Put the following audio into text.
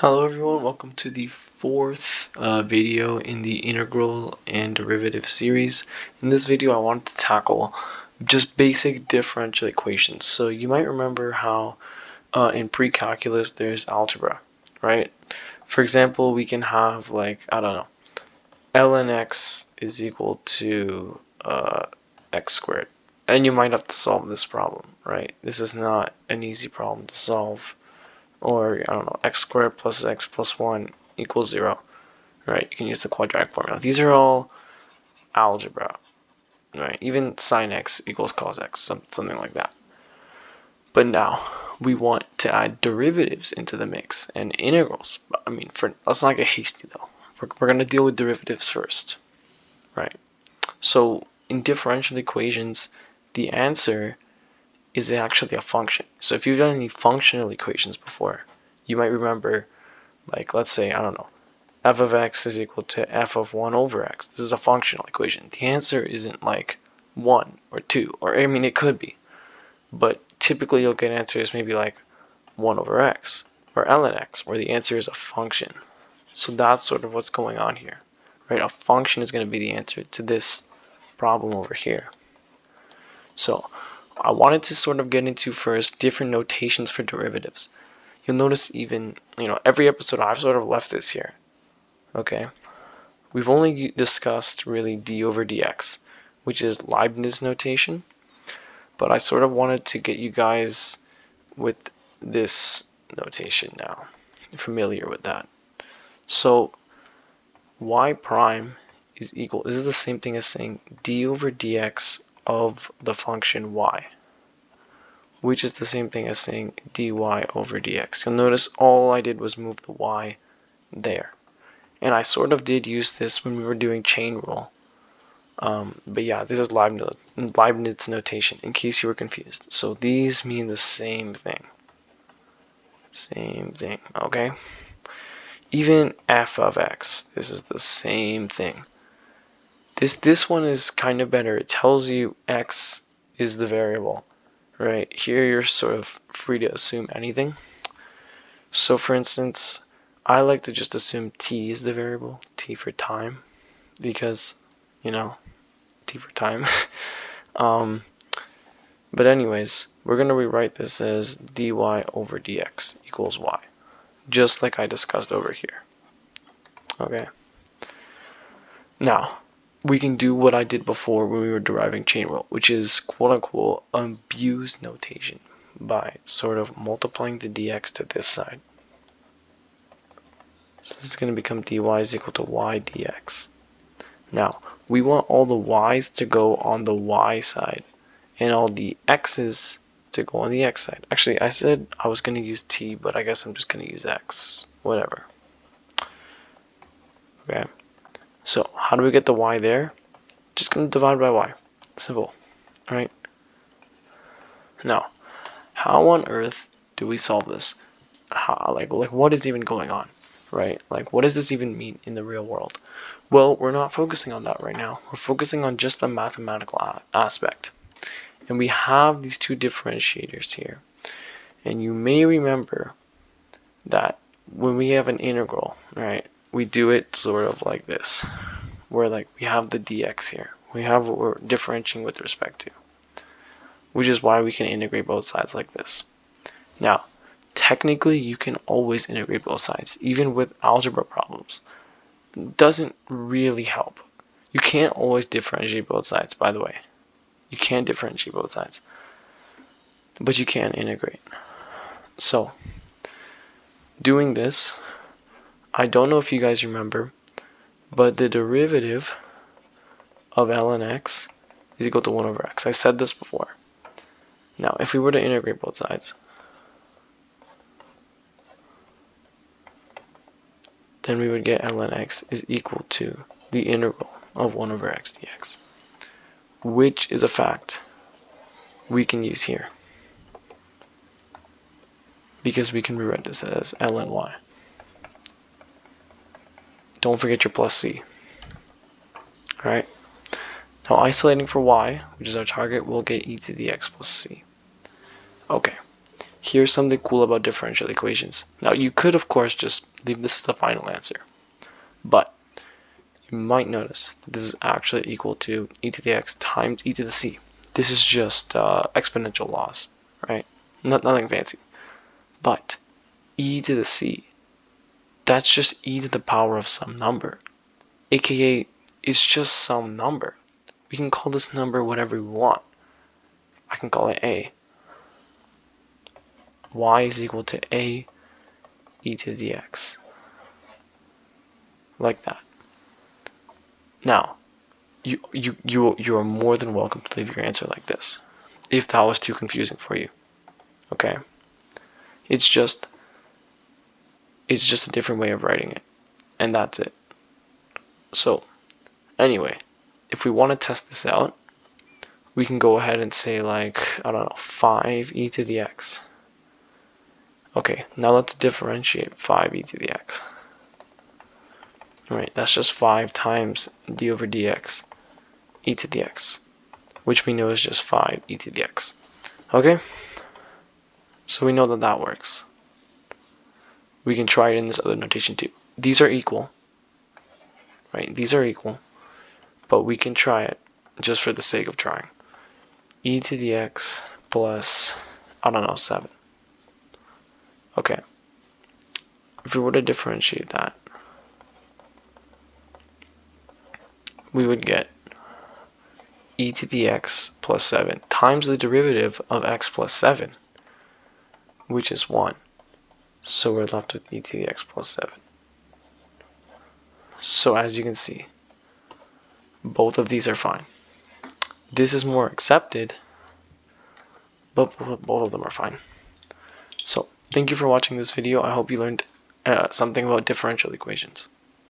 Hello everyone, welcome to the fourth video in the integral and derivative series. In this video I wanted to tackle just basic differential equations. So you might remember how in pre-calculus there's algebra, right? For example, we can have ln x is equal to x squared. And you might have to solve this problem, right? This is not an easy problem to solve. Or, x squared plus x plus 1 equals 0, right? You can use the quadratic formula. These are all algebra, right? Even sine x equals cos x, something like that. But now, we want to add derivatives into the mix and integrals. Let's not get hasty though. We're going to deal with derivatives first, right? So, in differential equations, the answer is actually a function. So if you've done any functional equations before, you might remember, let's say, f of x is equal to f of 1 over x. This is a functional equation. The answer isn't like 1 or 2, or it could be, but typically you'll get answers maybe like 1 over x, or ln x, where the answer is a function. So that's sort of what's going on here, right? A function is going to be the answer to this problem over here. So I wanted to sort of get into first different notations for derivatives. You'll notice even, every episode I've sort of left this here. Okay, we've only discussed really d over dx, which is Leibniz notation, but I sort of wanted to get you guys with this notation now, familiar with that. So y prime is equal, this is the same thing as saying d over dx of the function y, which is the same thing as saying dy over dx. You'll notice all I did was move the y there. And I sort of did use this when we were doing chain rule. But yeah, this is Leibniz notation, in case you were confused. So these mean the same thing. Same thing, okay? Even f of x, this is the same thing. This one is kind of better. It tells you x is the variable, right? Here you're sort of free to assume anything. So for instance, I like to just assume t is the variable, t for time, because, t for time. But anyways, we're going to rewrite this as dy over dx equals y, just like I discussed over here. Okay. Now, we can do what I did before when we were deriving chain rule, which is quote-unquote abuse notation by sort of multiplying the dx to this side. So this is going to become dy is equal to y dx. Now, we want all the y's to go on the y side and all the x's to go on the x side. Actually, I said I was going to use t, but I guess I'm just going to use x. Whatever. Okay. So how do we get the y there? Just going to divide by y. Simple. Alright? Now, how on earth do we solve this? How, what is even going on? Right? What does this even mean in the real world? Well, we're not focusing on that right now. We're focusing on just the mathematical aspect. And we have these two differentiators here. And you may remember that when we have an integral, right, we do it sort of like this, where we have the dx here. We have what we're differentiating with respect to, which is why we can integrate both sides like this. Now, technically, you can always integrate both sides, even with algebra problems. It doesn't really help. You can't always differentiate both sides, by the way. You can't differentiate both sides, but you can integrate. So, doing this, I don't know if you guys remember, but the derivative of ln x is equal to 1 over x. I said this before. Now, if we were to integrate both sides, then we would get ln x is equal to the integral of 1 over x dx, which is a fact we can use here, because we can rewrite this as ln y. Don't forget your plus c. Alright? Now isolating for y, which is our target, we'll get e to the x plus c. Okay. here's something cool about differential equations. Now you could of course just leave this as the final answer, but you might notice that this is actually equal to e to the x times e to the c. This is just exponential laws, right? Nothing fancy. But e to the c, that's just e to the power of some number, aka it's just some number. We can call this number whatever we want. I can call it a. Y is equal to a e to the x, like that. Now, you are more than welcome to leave your answer like this, if that was too confusing for you. Okay, it's just a different way of writing it, and that's it. So, anyway, if we want to test this out, we can go ahead and say, like, I don't know, 5e to the x. Okay, now let's differentiate 5e to the x. Alright, that's just 5 times d over dx e to the x, which we know is just 5e to the x. Okay, so we know that that works. We can try it in this other notation too. These are equal, right? These are equal, but we can try it just for the sake of trying. E to the x plus, I don't know, 7. Okay, if we were to differentiate that, we would get e to the x plus 7 times the derivative of x plus 7, which is 1. So we're left with e to the x plus 7. So as you can see, both of these are fine. This is more accepted, but both of them are fine. So thank you for watching this video. I hope you learned something about differential equations.